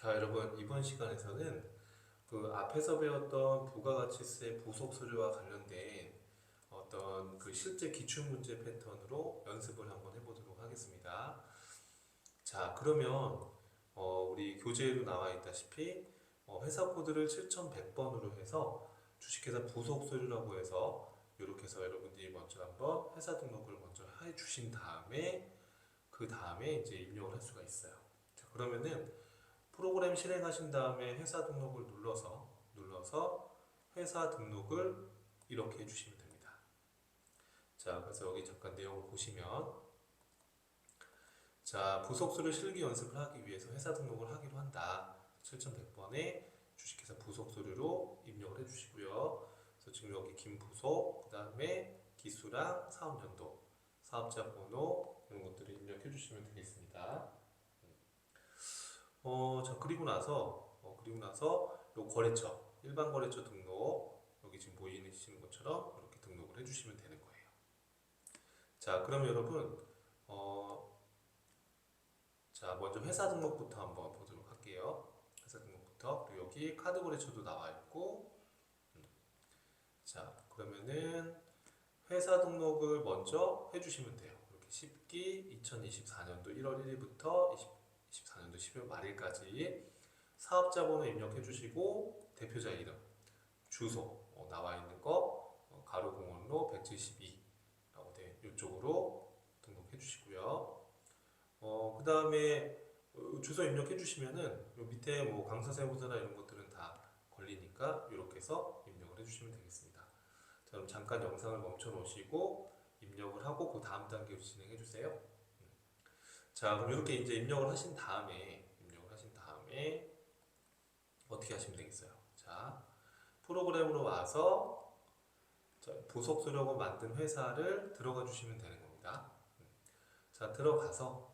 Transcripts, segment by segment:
자, 여러분, 이번 시간에서는 그 앞에서 배웠던 부가가치세 부속 서류와 관련된 어떤 그 실제 기출문제 패턴으로 연습을 한번 해보도록 하겠습니다. 자, 그러면 우리 교재에도 나와 있다시피 회사 코드를 7100번으로 해서 주식회사 부속 서류라고 해서 이렇게 해서 여러분들이 먼저 한번 회사 등록을 먼저 해 주신 다음에 그 다음에 이제 입력을 할 수가 있어요. 자, 그러면은 프로그램 실행하신 다음에 회사 등록을 눌러서 회사 등록을 이렇게 해주시면 됩니다. 자, 그래서 여기 잠깐 내용을 보시면, 자, 부속수를 실기 연습을 하기 위해서 회사 등록을 하기로 한다. 7100번에 주식회사 부속서류로 입력을 해주시고요. 그래서 지금 여기 김부속, 그 다음에 기수랑 사업연도, 사업자 번호 이런 것들을 입력해 주시면 되겠습니다. 자, 그리고 나서 요 거래처, 일반 거래처 등록, 여기 지금 보이시는 것처럼 이렇게 등록을 해주시면 되는 거예요. 자, 그럼 여러분, 자, 먼저 회사 등록부터 한번 보도록 할게요. 회사 등록부터. 그리고 여기 카드 거래처도 나와 있고, 자, 그러면은 회사 등록을 먼저 해주시면 돼요. 이렇게 10기 2024년도 1월 1일부터 24년도 12월 말일까지 사업자 번호 입력해 주시고 대표자 이름, 주소 나와 있는 거 가로 공원로 172라고 돼 이쪽으로 등록해 주시고요. 그 다음에 주소 입력해 주시면은 요 밑에 뭐 강사세무서나 이런 것들은 다 걸리니까 이렇게 해서 입력을 해 주시면 되겠습니다. 자, 그럼 잠깐 영상을 멈춰 놓으시고 입력을 하고 그 다음 단계로 진행해 주세요. 자, 그럼 이렇게 이제 입력을 하신 다음에 어떻게 하시면 되겠어요? 자, 프로그램으로 와서 부속 서류를 만든 회사를 들어가 주시면 되는 겁니다. 자, 들어가서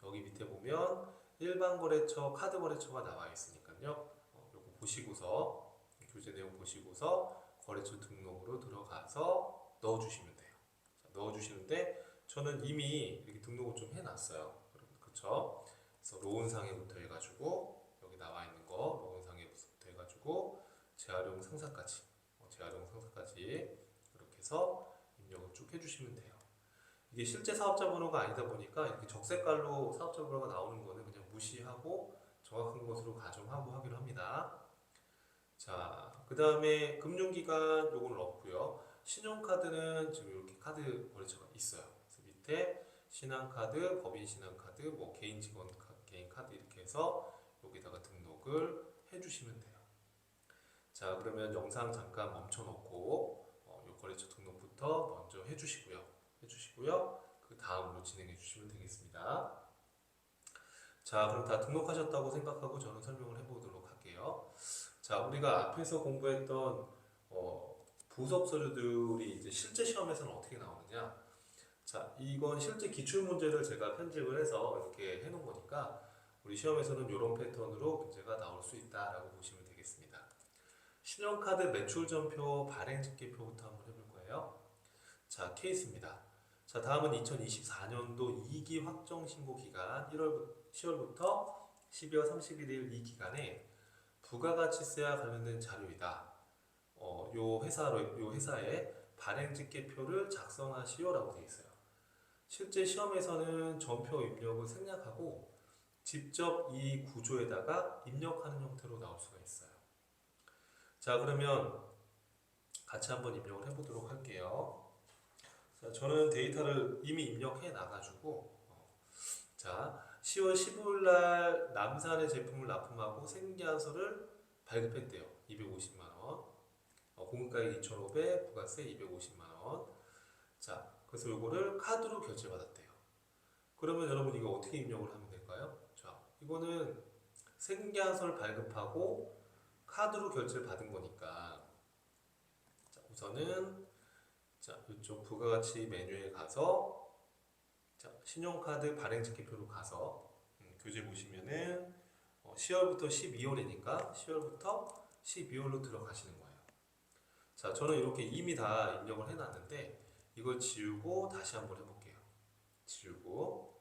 여기 밑에 보면 일반 거래처, 카드 거래처가 나와 있으니까요. 이거 보시고서 교재 내용 보시고서 거래처 등록으로 들어가서 넣어주시면 돼요. 자, 넣어주시는데 저는 이미 이렇게 등록을 좀 해놨어요. 그렇죠? 그래서 로운상해부터 해가지고 여기 나와 있는 거 로운상해부터 해가지고 재활용 상사까지 이렇게 해서 입력을 쭉 해주시면 돼요. 이게 실제 사업자 번호가 아니다 보니까 이렇게 적색깔로 사업자 번호가 나오는 거는 그냥 무시하고 정확한 것으로 가정하고 하기로 합니다. 자, 그 다음에 금융기관 요거는 없고요. 신용카드는 지금 이렇게 카드 거래처가 있어요. 그래서 밑에 신한카드, 법인신한카드, 뭐 개인직원 개인카드 이렇게 해서 여기다가 등록을 해주시면 돼요. 자, 그러면 영상 잠깐 멈춰놓고 요 거래처 등록부터 먼저 해주시고요. 그 다음으로 진행해 주시면 되겠습니다. 자, 그럼 다 등록하셨다고 생각하고 저는 설명을 해보도록 할게요. 자, 우리가 앞에서 공부했던 부속 서류들이 이제 실제 시험에서는 어떻게 나오느냐? 자, 이건 실제 기출 문제를 제가 편집을 해서 이렇게 해놓은 거니까 우리 시험에서는 이런 패턴으로 문제가 나올 수 있다라고 보시면 되겠습니다. 신용카드 매출전표 발행집계표부터 한번 해볼 거예요. 자, 케이스입니다. 자, 다음은 2024년도 2기 확정신고 기간 10월부터 12월 31일 이 기간에 부가가치세와 관련된 자료이다. 요 회사의 발행집계표를 작성하시오라고 되어 있어요. 실제 시험에서는 전표 입력을 생략하고 직접 이 구조에다가 입력하는 형태로 나올 수가 있어요. 자, 그러면 같이 한번 입력을 해보도록 할게요. 자, 저는 데이터를 이미 입력해 놔가지고 자, 10월 15일 날 남산의 제품을 납품하고 생계환서를 발급했대요. 250만원. 공급가액 2,500, 부가세 250만원. 자, 그래서 요거를 카드로 결제받았대요. 그러면 여러분 이거 어떻게 입력을 하면 될까요? 자, 이거는 생계환서를 발급하고 카드로 결제를 받은 거니까 자, 우선은 자, 이쪽 부가가치 메뉴에 가서 자, 신용카드 발행집계표로 가서 교재 보시면은 10월부터 12월이니까 10월부터 12월로 들어가시는 거예요. 자, 저는 이렇게 이미 다 입력을 해놨는데 이걸 지우고 다시 한번 해볼게요. 지우고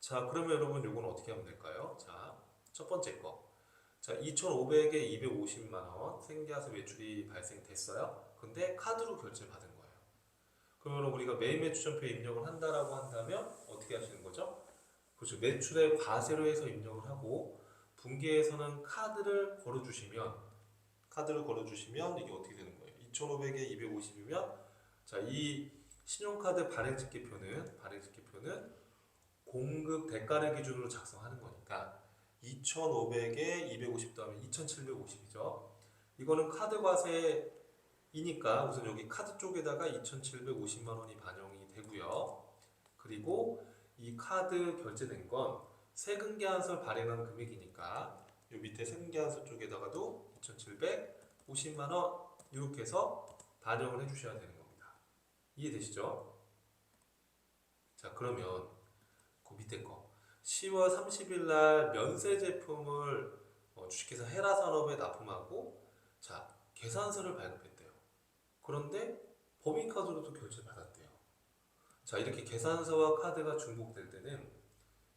자, 그러면 여러분 이건 어떻게 하면 될까요? 자, 첫 번째 거. 자, 2,500에 250만 원 생계하수 매출이 발생됐어요. 근데 카드로 결제를 받은 거예요. 그러면 우리가 매일 매출전표에 입력을 한다라고 한다면 어떻게 하시는 거죠? 그렇죠. 매출의 과세로 해서 입력을 하고 분기에서는 카드를 걸어주시면 이게 어떻게 되는 거예요? 2,500에 250이면 자, 이 신용카드 발행집계표는 공급 대가를 기준으로 작성하는 거니까 2,500에 250 더하면 2,750이죠. 이거는 카드 과세이니까 우선 여기 카드 쪽에다가 2,750만 원이 반영이 되고요. 그리고 이 카드 결제된 건 세금계산서 발행한 금액이니까 이 밑에 세금계산서 쪽에다가도 2,750만 원 이렇게 해서 반영을 해주셔야 되는 겁니다. 이해되시죠? 자, 그러면 그 밑에 거 10월 30일 날 면세 제품을 주식회사 헤라산업에 납품하고 자, 계산서를 발급했대요. 그런데 법인카드로도 결제를 받았대요. 자, 이렇게 계산서와 카드가 중복될 때는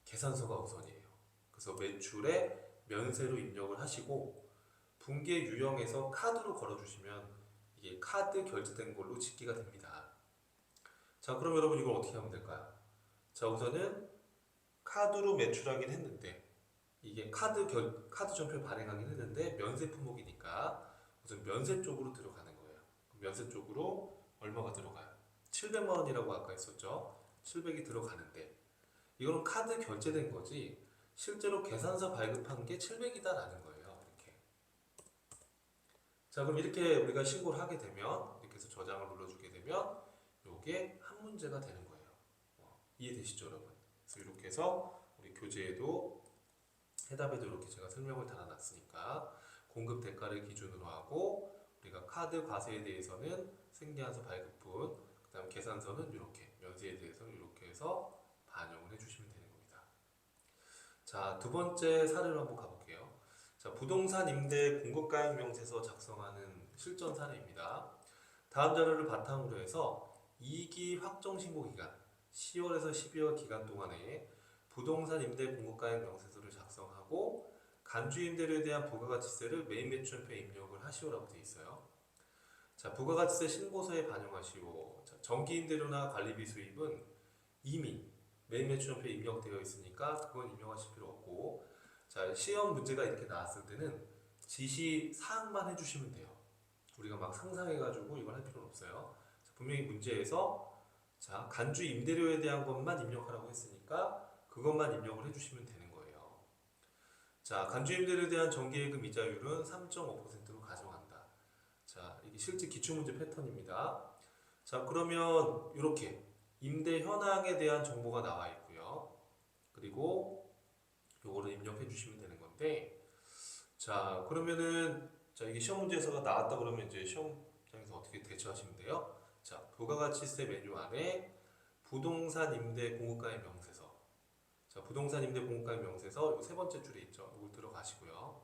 계산서가 우선이에요. 그래서 매출에 면세로 입력을 하시고 분기에 유형에서 카드로 걸어주시면 이게 카드 결제된 걸로 집계가 됩니다. 자, 그럼 여러분 이걸 어떻게 하면 될까요? 자, 우선은 카드로 매출하긴 했는데 이게 카드 전표 발행하긴 했는데 면세 품목이니까 우선 면세 쪽으로 들어가는 거예요. 면세 쪽으로 얼마가 들어가요? 700만 원이라고 아까 했었죠. 700이 들어가는데 이거는 카드 결제된 거지 실제로 계산서 발급한 게 700이다라는 거예요. 이렇게. 자, 그럼 이렇게 우리가 신고를 하게 되면 이렇게 해서 저장을 눌러주게 되면 이게 한 문제가 되는 거예요. 이해되시죠, 여러분? 그래서 이렇게 해서 우리 교재에도 해답에도 이렇게 제가 설명을 달아놨으니까 공급 대가를 기준으로 하고 우리가 카드 과세에 대해서는 생계한서 발급분, 그다음 계산서는 이렇게 면세에 대해서는 이렇게 해서 반영을 해주시면 되는 겁니다. 자, 두 번째 사례로 한번 가볼게요. 자, 부동산 임대 공급가액 명세서 작성하는 실전 사례입니다. 다음 자료를 바탕으로 해서 2기 확정 신고 기간 10월에서 12월 기간 동안에 부동산 임대 공급가액 명세서를 작성하고 간주 임대료에 대한 부가가치세를 매입 매출표에 입력을 하시오라고 되어 있어요. 자, 부가가치세 신고서에 반영하시오. 자, 정기 임대료나 관리비 수입은 이미 매입 매출표에 입력되어 있으니까 그건 입력하실 필요 없고, 자, 시험 문제가 이렇게 나왔을 때는 지시 사항만 해주시면 돼요. 우리가 막 상상해가지고 이걸 할 필요는 없어요. 자, 분명히 문제에서 자, 간주 임대료에 대한 것만 입력하라고 했으니까 그것만 입력을 해주시면 되는 거예요. 자, 간주 임대료에 대한 정기예금 이자율은 3.5%로 가정한다. 자, 이게 실제 기출문제 패턴입니다. 자, 그러면 이렇게 임대 현황에 대한 정보가 나와 있고요. 그리고 요거를 입력해 주시면 되는 건데, 자, 그러면은 자, 이게 시험 문제에서가 나왔다 그러면 이제 시험장에서 어떻게 대처하시면 돼요? 자, 부가가치세 매뉴얼에 부동산 임대 공급가액 명세서. 자, 부동산 임대 공급가액 명세서 세 번째 줄에 있죠. 이걸 들어가시고요.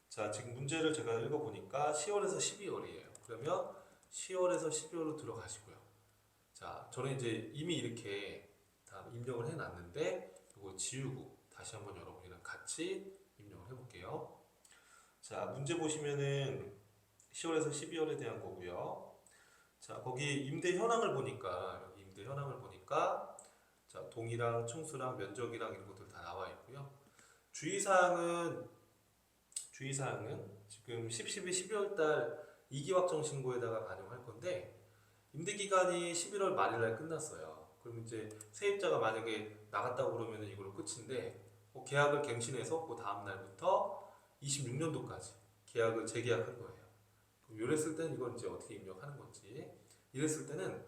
자, 지금 문제를 제가 읽어보니까 10월에서 12월이에요. 그러면 10월에서 12월로 들어가시고요. 자, 저는 이제 이미 이렇게 다 입력을 해놨는데 이거 지우고 다시 한번 여러분이랑 같이 입력을 해볼게요. 자, 문제 보시면은 10월에서 12월에 대한 거고요. 자, 거기 임대 현황을 보니까 여기 임대 현황을 보니까 자, 동이랑 층수랑 면적이랑 이런 것들 다 나와 있고요. 주의사항은 지금 12월 달 2기 확정 신고에다가 반영할 건데 임대 기간이 11월 말일 날 끝났어요. 그럼 이제 세입자가 만약에 나갔다고 그러면 이걸로 끝인데 계약을 갱신해서 그 다음 날부터 26년도까지 계약을 재계약한 거예요. 그럼 이랬을 때는 이걸 이제 어떻게 입력하는 건지, 이랬을 때는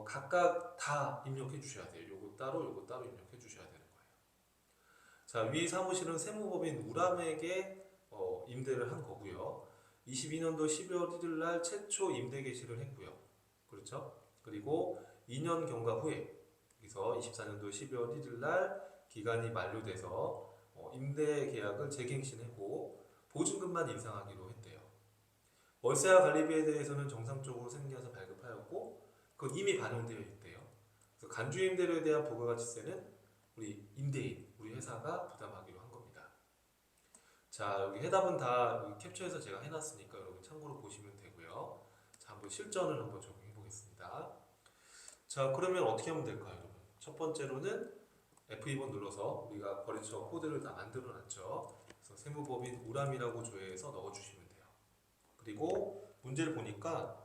각각 다 입력해 주셔야 돼요. 요거 따로 입력해 주셔야 되는 거예요. 자, 위 사무실은 세무법인 우람에게 임대를 한 거고요. 22년도 12월 1일 날 최초 임대 개시를 했고요. 그렇죠? 그리고 2년 경과 후에 여기서 24년도 12월 1일 날 기간이 만료돼서 임대 계약을 재갱신했고 보증금만 인상하기로 했대요. 월세와 관리비에 대해서는 정상적으로 생계해서 발급하였고 그건 이미 반영되어 있대요. 그래서 간주임대료에 대한 부가가치세는 우리 임대인, 우리 회사가 부담하기로 한 겁니다. 자, 여기 해답은 다 여기 캡처해서 제가 해놨으니까 여러분 참고로 보시면 되고요. 자, 한번 실전을 한번 적용해 보겠습니다. 자, 그러면 어떻게 하면 될까요, 여러분? 첫 번째로는 F2번 눌러서 우리가 거래처 코드를 다 만들어 놨죠. 그래서 세무법인 우람이라고 조회해서 넣어주시면 돼요. 그리고 문제를 보니까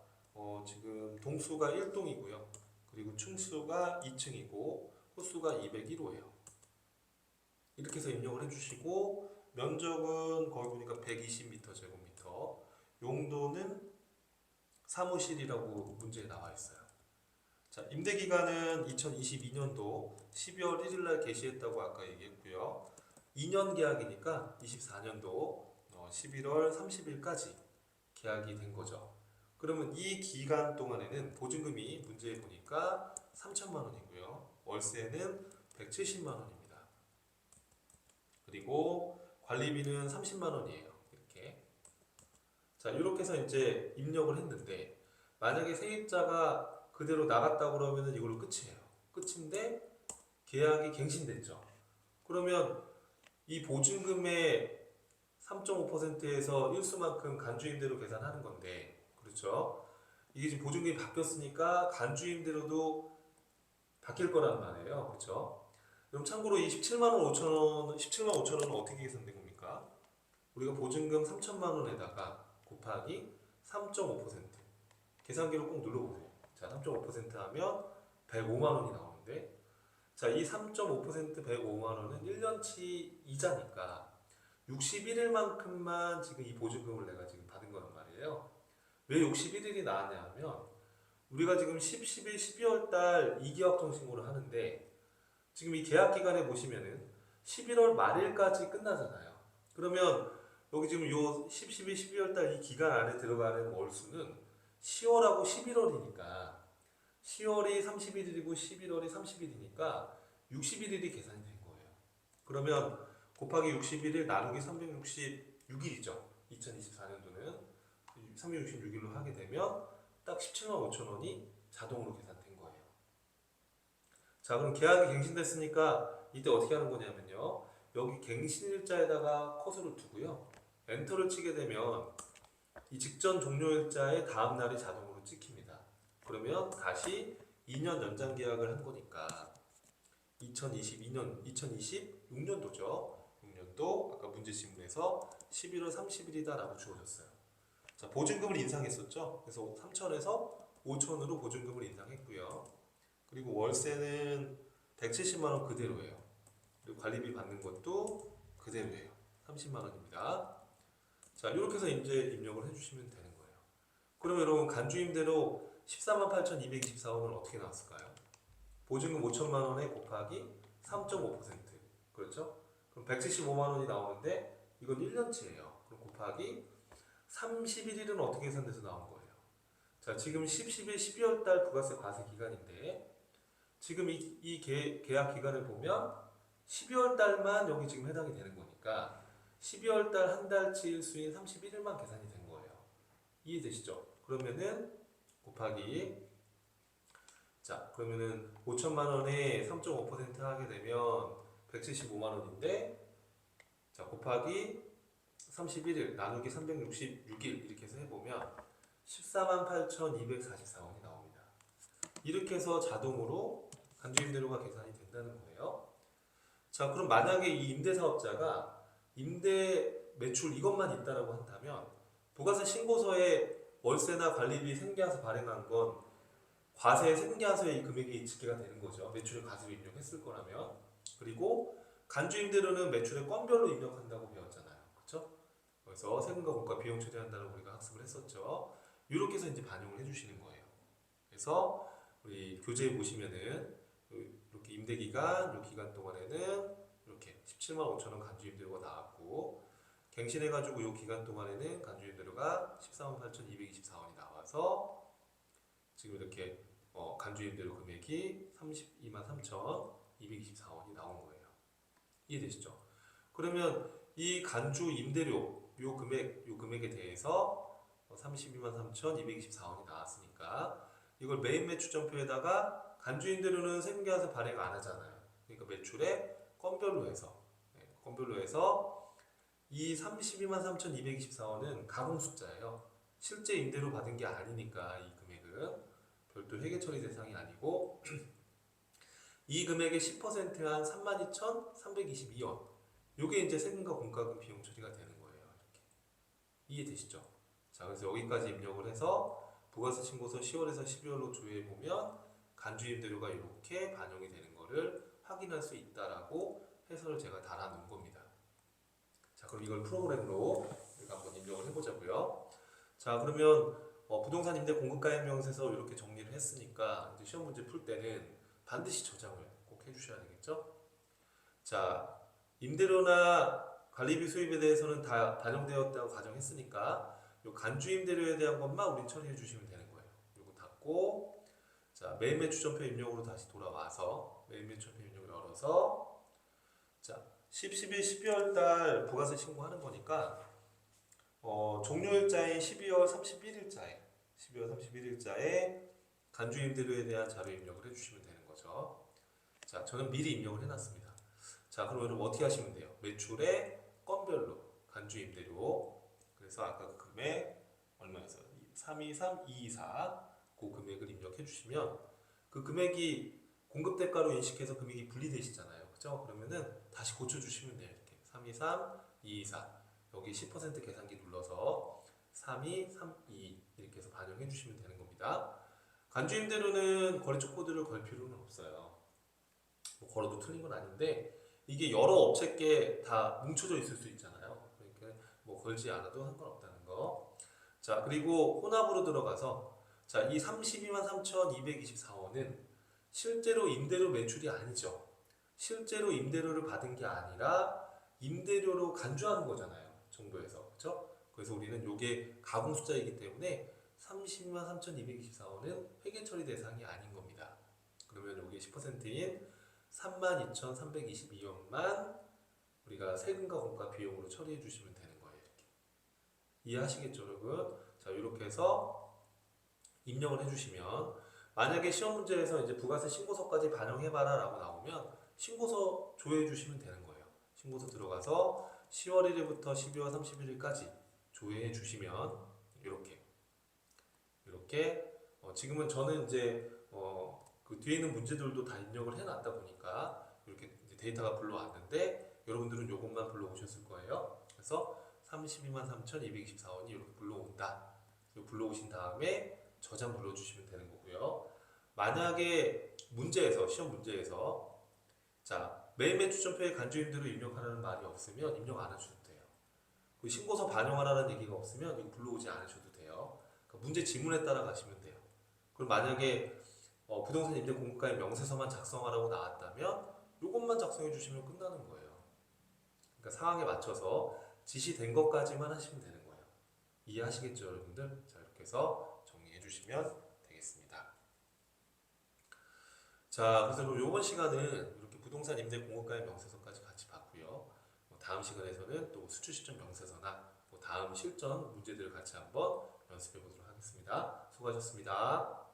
지금 동수가 1동이고요. 그리고 층수가 2층이고 호수가 201호예요. 이렇게 해서 입력을 해주시고 면적은 거기 보니까 120m 제곱미터, 용도는 사무실이라고 문제에 나와 있어요. 자, 임대 기간은 2022년도 12월 1일 날 개시했다고 아까 얘기했고요. 2년 계약이니까 24년도 11월 30일까지 계약이 된 거죠. 그러면 이 기간 동안에는 보증금이 문제에 보니까 3천만 원이고요. 월세는 170만 원입니다. 그리고 관리비는 30만 원이에요. 이렇게. 자, 이렇게 해서 이제 입력을 했는데 만약에 세입자가 그대로 나갔다 그러면은 이걸로 끝이에요. 끝인데 계약이 갱신됐죠. 그러면 이 보증금의 3.5%에서 일수만큼 간주임대로 계산하는 건데, 그렇죠? 이게 지금 보증금이 바뀌었으니까 간주임대로도 바뀔 거란 말이에요. 그렇죠? 그럼 참고로 이 17만 5천 원은 어떻게 계산된 겁니까? 우리가 보증금 3천만 원에다가 곱하기 3.5% 계산기로 꼭 눌러보세요. 자, 3.5% 하면 105만 원이 나오는데, 자, 이 3.5% 105만 원은 1년치 이자니까 61일만큼만 지금 이 보증금을 내가 지금 받은 거란 말이에요. 왜 61일이 나왔냐 하면 우리가 지금 10, 11, 12월 달 2계약 정신고를 하는데 지금 이 계약 기간에 보시면은 11월 말일까지 끝나잖아요. 그러면 여기 지금 요 10, 11, 12월 달 이 기간 안에 들어가는 월수는 10월하고 11월이니까 10월이 31일이고 11월이 30일이니까 61일이 계산이 된 거예요. 그러면 곱하기 61일 나누기 366일이죠. 2024년도는 366일로 하게 되면 딱 17만 5천 원이 자동으로 계산된 거예요. 자, 그럼 계약이 갱신됐으니까 이때 어떻게 하는 거냐면요. 여기 갱신일자에다가 커서를 두고요. 엔터를 치게 되면 이 직전 종료일자의 다음 날이 자동으로 찍힙니다. 그러면 다시 2년 연장 계약을 한 거니까 2026년도죠. 6년도 아까 문제 지문에서 11월 30일이다라고 주어졌어요. 자, 보증금을 인상했었죠. 그래서 3천에서 5천으로 보증금을 인상했고요. 그리고 월세는 170만 원 그대로예요. 그리고 관리비 받는 것도 그대로예요. 30만 원입니다. 자, 이렇게 해서 이제 입력을 해주시면 되는 거예요. 그러면 여러분 간주임대로 14만 8,224원은 어떻게 나왔을까요? 보증금 5천만 원에 곱하기 3.5%. 그렇죠? 그럼 175만 원이 나오는데 이건 1년치예요. 그럼 곱하기 31일은 어떻게 계산돼서 나온 거예요? 자, 지금 10, 11, 12월 달 부가세 과세 기간인데 지금 이 계약 기간을 보면 12월 달만 여기 지금 해당이 되는 거니까 12월 달 한 달치 일수인 31일만 계산이 된 거예요. 이해되시죠? 그러면은 곱하기 자, 그러면은 5천만 원에 3.5% 하게 되면 175만 원인데 자, 곱하기 31일 나누기 366일 이렇게 해서 해보면 14만 8,244원이 나옵니다. 이렇게 해서 자동으로 간주임대료가 계산이 된다는 거예요. 자, 그럼 만약에 이 임대사업자가 임대 매출 이것만 있다라고 한다면 부가세 신고서에 월세나 관리비 생계하서 발행한 건 과세 생계하서의 금액이 집계가 되는 거죠. 매출을 가지고 입력했을 거라면. 그리고 간주임대료는 매출의 건별로 입력한다고 배웠잖아요. 그렇죠? 그래서 세금과 공과 비용 처리한다고 우리가 학습을 했었죠. 이렇게 해서 이제 반영을 해주시는 거예요. 그래서 우리 교재에 보시면은 이렇게 임대기간, 이 기간 동안에는 이렇게 17만 5천 원 간주임대료가 나왔고 갱신해가지고 이 기간 동안에는 간주임대료가 14만 8,224원이 나와서 지금 이렇게 간주임대료 금액이 32만 3,224원이 나온 거예요. 이해되시죠? 그러면 이 간주 임대료 요 금액에 대해서 32만 3,224원이 나왔으니까 이걸 메인 매출점표에다가 간주임대료는 생계하서 발행 안 하잖아요. 그러니까 매출에 건별로 해서 이 32만 3,224원은 가공 숫자예요. 실제 임대료 받은 게 아니니까 이 금액은 별도 회계 처리 대상이 아니고 이 금액의 10%한 32,322원. 요게 이제 세금과 공과금 비용 처리가 되는 거예요. 이렇게. 이해되시죠? 자, 그래서 여기까지 입력을 해서 부가세 신고서 10월에서 12월로 조회해 보면 간주 임대료가 이렇게 반영이 되는 거를 확인할 수 있다라고 해설을 제가 달아놓은 겁니다. 자, 그럼 이걸 프로그램으로 우리가 한번 입력을 해보자고요. 자, 그러면 부동산 임대 공급가액 명세서 이렇게 정리를 했으니까 이제 시험 문제 풀 때는 반드시 저장을 꼭 해주셔야 되겠죠. 자, 임대료나 관리비 수입에 대해서는 다 반영되었다고 가정했으니까 요 간주 임대료에 대한 것만 우리 처리해 주시면 되는 거예요. 이거 닫고, 자, 매매추전표 입력으로 다시 돌아와서 매매추전표 입력을 열어서, 자, 10, 11, 12월 달 부가세 신고하는 거니까 종료일자인 12월 31일자에 간주 임대료에 대한 자료 입력을 해주시면 되는 거죠. 자, 저는 미리 입력을 해놨습니다. 자, 그럼 여러분 어떻게 하시면 돼요? 매출의 건별로 간주 임대료. 그래서 아까 그 금액 얼마였어요? 323, 224 그 금액을 입력해 주시면 그 금액이 공급 대가로 인식해서 금액이 분리되시잖아요. 그죠? 그러면은 다시 고쳐 주시면 돼요. 이렇게 323, 224 여기 10% 계산기 눌러서 3232 이렇게 해서 반영해 주시면 되는 겁니다. 간주 임대료는 거래처 코드를 걸 필요는 없어요. 뭐 걸어도 틀린 건 아닌데 이게 여러 업체께 다 뭉쳐져 있을 수 있잖아요. 그러니까 뭐 걸지 않아도 상관없다는 거. 자, 그리고 혼합으로 들어가서 자, 이 32만 3,224원은 실제로 임대료 매출이 아니죠. 실제로 임대료를 받은 게 아니라 임대료로 간주하는 거잖아요. 정부에서. 그렇죠? 그래서 우리는 이게 가공 숫자이기 때문에 32만 3,224원은 회계 처리 대상이 아닌 겁니다. 그러면 여기 10%인 32,322원만 우리가 세금과 공과 비용으로 처리해 주시면 되는 거예요. 이렇게. 이해하시겠죠, 여러분? 자, 이렇게 해서 입력을 해주시면 만약에 시험 문제에서 이제 부가세 신고서까지 반영해봐라 라고 나오면 신고서 조회해 주시면 되는 거예요. 신고서 들어가서 10월 1일부터 12월 31일까지 조회해 주시면 이렇게 지금은 저는 이제 그 뒤에 있는 문제들도 다 입력을 해놨다 보니까 이렇게 이제 데이터가 불러왔는데 여러분들은 이것만 불러오셨을 거예요. 그래서 32만 3,224원이 이렇게 불러온다. 불러오신 다음에 저장 눌러주시면 되는 거고요. 만약에 문제에서 시험 문제에서 자 매매 추천표에 간주 임대료 입력하라는 말이 없으면 입력 안 하셔도 돼요. 그 신고서 반영하라는 얘기가 없으면 이거 불러오지 않으셔도 돼요. 그러니까 문제 지문에 따라 가시면 돼요. 그럼 만약에 부동산 임대 공급가의 명세서만 작성하라고 나왔다면 이것만 작성해 주시면 끝나는 거예요. 그러니까 상황에 맞춰서 지시된 것까지만 하시면 되는 거예요. 이해하시겠죠, 여러분들? 자, 이렇게 해서 정리해 주시면 되겠습니다. 자, 그래서 그럼 이번 시간은 이렇게 부동산 임대 공급가의 명세서까지 같이 봤고요. 다음 시간에서는 또 수출 시점 명세서나 다음 실전 문제들을 같이 한번 연습해 보도록 하겠습니다. 수고하셨습니다.